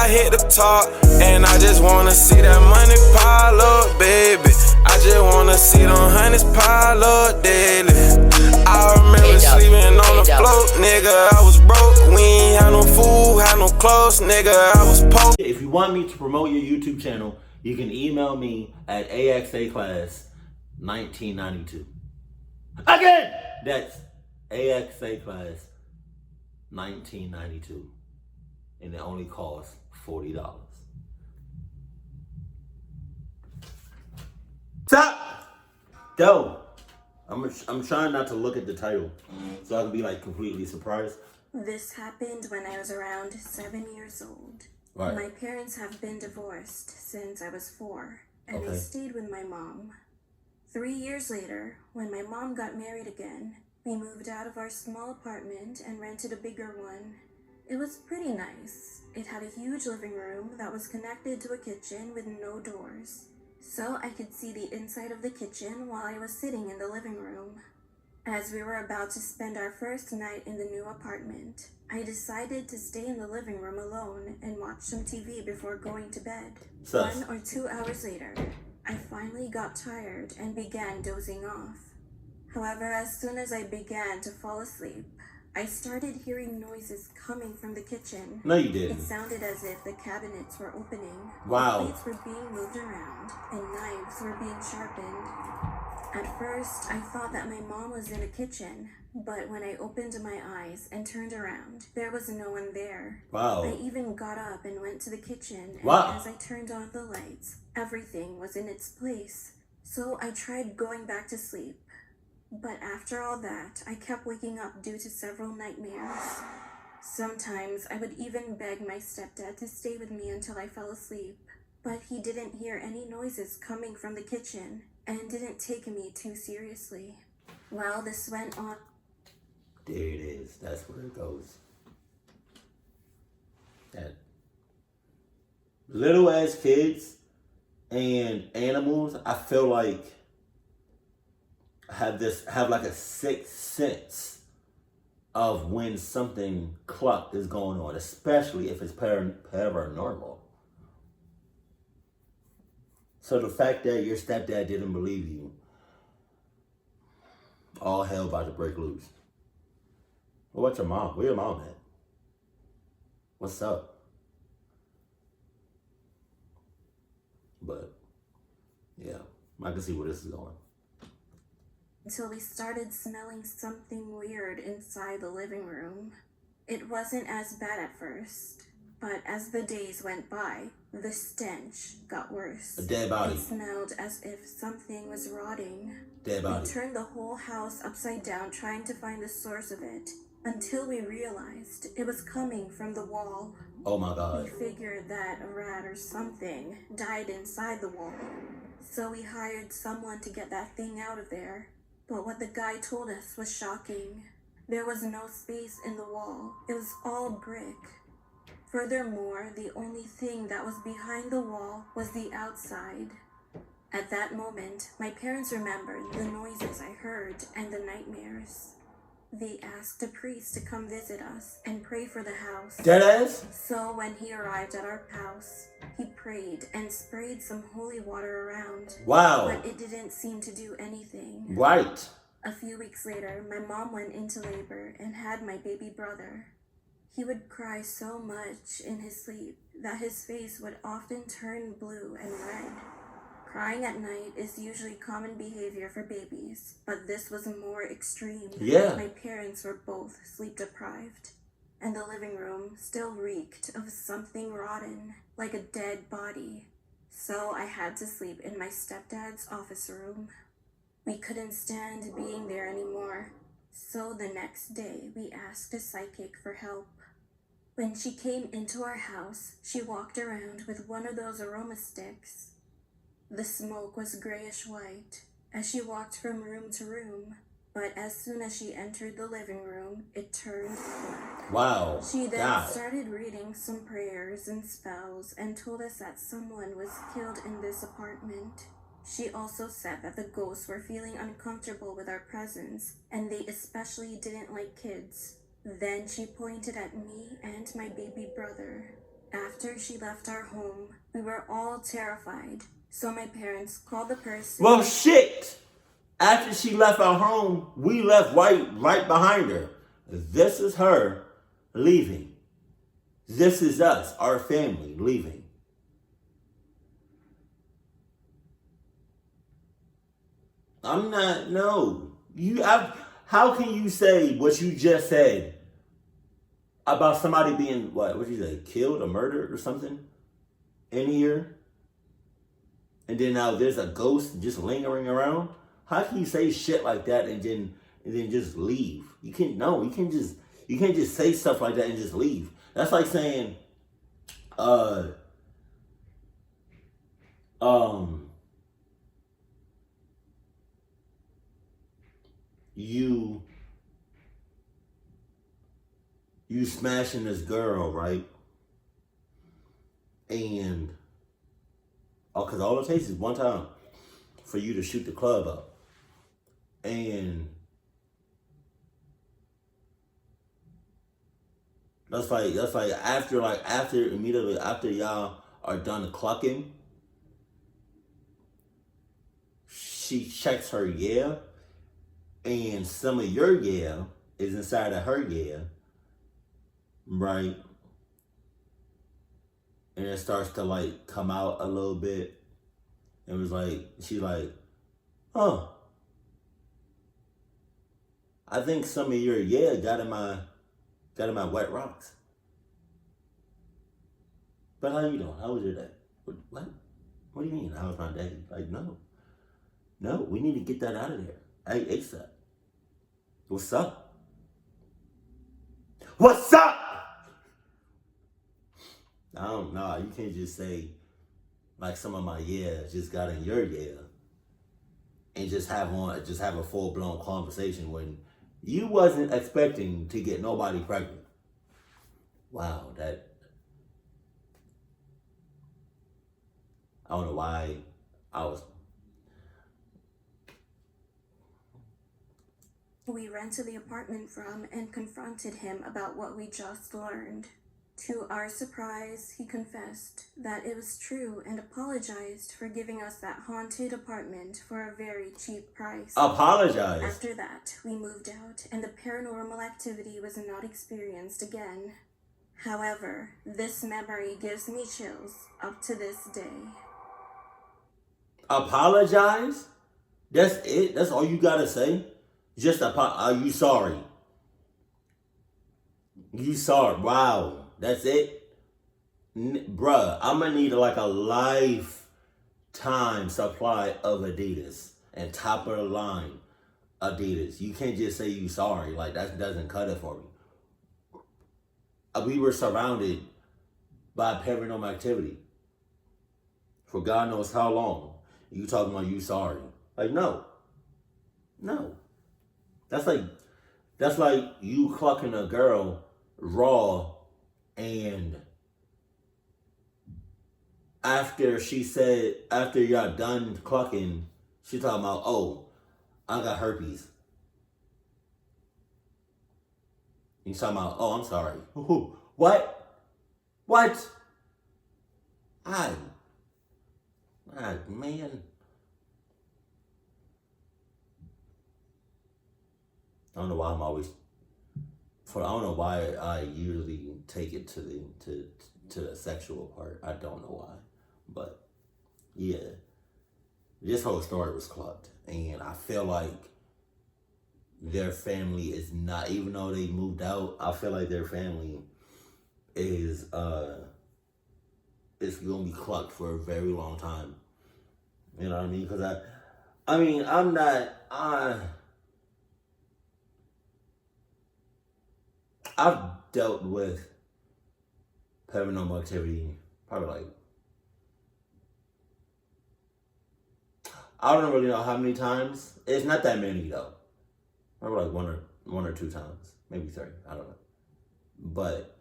I hit the top, and I just wanna see that money pile up, baby. I just wanna see them hundreds pile up daily. I remember sleeping on the floor, nigga, I was broke. We ain't had no food, had no clothes, nigga, I was poor. If you want me to promote your YouTube channel, you can email me at axaclass1992. Again, that's axaclass1992, and it only costs $40. Stop! Go. I'm trying not to look at the title, so I can be like completely surprised. This happened when I was around 7 years old. Right. My parents have been divorced since I was 4, and I stayed with my mom. 3 years later, when my mom got married again, we moved out of our small apartment and rented a bigger one. It was pretty nice. It had a huge living room that was connected to a kitchen with no doors, so I could see the inside of the kitchen while I was sitting in the living room. As we were about to spend our first night in the new apartment, I decided to stay in the living room alone and watch some TV before going to bed. 1 or 2 hours later, I finally got tired and began dozing off. However, as soon as I began to fall asleep, I started hearing noises coming from the kitchen. No, you didn't. It sounded as if the cabinets were opening, wow, plates were being moved around, and knives were being sharpened. At first, I thought that my mom was in the kitchen, but when I opened my eyes and turned around, there was no one there. Wow. I even got up and went to the kitchen, and as I turned on the lights, everything was in its place. So I tried going back to sleep. But after all that, I kept waking up due to several nightmares. Sometimes I would even beg my stepdad to stay with me until I fell asleep, but he didn't hear any noises coming from the kitchen and didn't take me too seriously. While this went on... There it is. That's where it goes. That little as kids and animals, I feel like have like a sixth sense of when something cluck is going on, especially if it's paranormal. So the fact that your stepdad didn't believe you, all hell about to break loose. What about your mom? Where your mom at? What's up? But yeah, I can see where this is going. Until we started smelling something weird inside the living room. It wasn't as bad at first, but as the days went by, the stench got worse. A dead body. It smelled as if something was rotting. Dead body. We turned the whole house upside down trying to find the source of it, until we realized it was coming from the wall. Oh my God. We figured that a rat or something died inside the wall, so we hired someone to get that thing out of there. But what the guy told us was shocking. There was no space in the wall. It was all brick. Furthermore, the only thing that was behind the wall was the outside. At that moment, my parents remembered the noises I heard and the nightmares. They asked a priest to come visit us and pray for the house. Deadass? So when he arrived at our house, he prayed and sprayed some holy water around. Wow. But it didn't seem to do anything. Right. A few weeks later, my mom went into labor and had my baby brother. He would cry so much in his sleep that his face would often turn blue and red. Crying at night is usually common behavior for babies, but this was more extreme. Yeah. My parents were both sleep deprived, and the living room still reeked of something rotten, like a dead body. So I had to sleep in my stepdad's office room. We couldn't stand being there anymore, so the next day we asked a psychic for help. When she came into our house, she walked around with one of those aroma sticks. The smoke was grayish white as she walked from room to room, but as soon as she entered the living room, it turned black. Wow. She then started reading some prayers and spells and told us that someone was killed in this apartment. She also said that the ghosts were feeling uncomfortable with our presence, and they especially didn't like kids. Then she pointed at me and my baby brother. After she left our home, we were all terrified, so my parents called the person. Well, shit! After she left our home, we left right behind her. This is her leaving. This is us, our family, leaving. No. How can you say what you just said about somebody being, what'd you say, killed or murdered or something in here? And then now there's a ghost just lingering around? How can you say shit like that and then just leave? You can't just say stuff like that and just leave. That's like saying, you smashing this girl, right? And because all it takes is one time for you to shoot the club up. And that's like immediately after y'all are done clucking, she checks her yeah, and some of your yeah is inside of her yeah, right? And it starts to like come out a little bit. It was like, she's like, oh, I think some of your yeah got in my wet rocks. But how you doing? How was your day? What? What do you mean? How was my day? Like, no, we need to get that out of there. Hey, ASAP. What's up? What's up? I don't know. You can't just say like some of my yeah just got in your yeah and just have a full blown conversation when you wasn't expecting to get nobody pregnant. Wow, I don't know why I was. We rented the apartment from and confronted him about what we just learned. To our surprise, he confessed that it was true and apologized for giving us that haunted apartment for a very cheap price. Apologize? After that, we moved out and the paranormal activity was not experienced again. However, this memory gives me chills up to this day. Apologize? That's it? That's all you gotta say? Just are you sorry? You sorry? Wow. That's it? Bruh, I'm gonna need like a lifetime supply of Adidas and top of the line Adidas. You can't just say you sorry. Like, that doesn't cut it for me. We were surrounded by paranormal activity for God knows how long. You talking about you sorry? Like, no. That's like you clucking a girl raw, and after y'all done clucking, she talking about, oh, I got herpes. You talking about, oh, I'm sorry. What? Man. I don't know why I don't know why I usually take it to the sexual part. I don't know why. But yeah. This whole story was clubbed. And I feel like their family is not, even though they moved out, I feel like their family is gonna be clucked for a very long time. You know what I mean? Because I've dealt with paranormal activity probably like, I don't really know how many times. It's not that many though. Probably like one or two times, maybe three. I don't know. But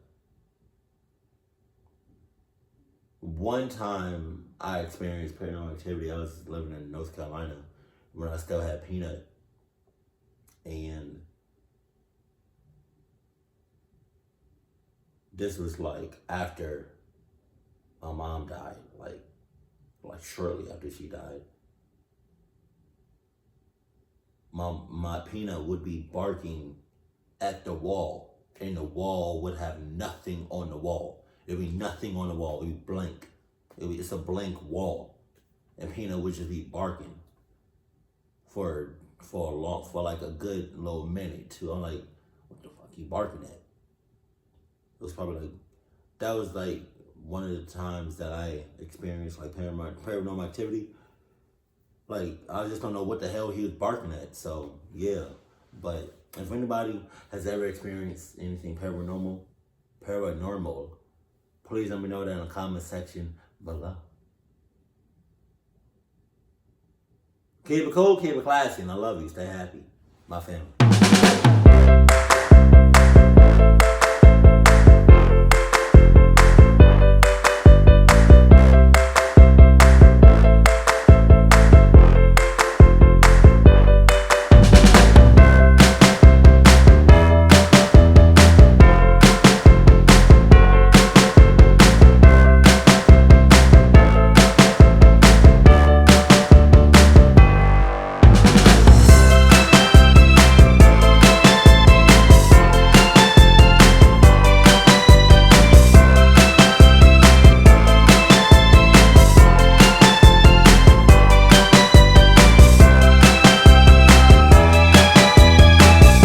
one time I experienced paranormal activity. I was living in North Carolina when I still had Peanut, and this was like after my mom died, like shortly after she died. My Peanut would be barking at the wall, and the wall would have nothing on the wall. There'd be nothing on the wall. It'd be blank. It's a blank wall, and Peanut would just be barking for like a good little minute too. I'm like, what the fuck you barking at? It was probably like, that was like one of the times that I experienced like paranormal activity. Like, I just don't know what the hell he was barking at. So yeah, but if anybody has ever experienced anything paranormal, please let me know that in the comment section below. Keep it cool, keep it classy, and I love you. Stay happy, my family.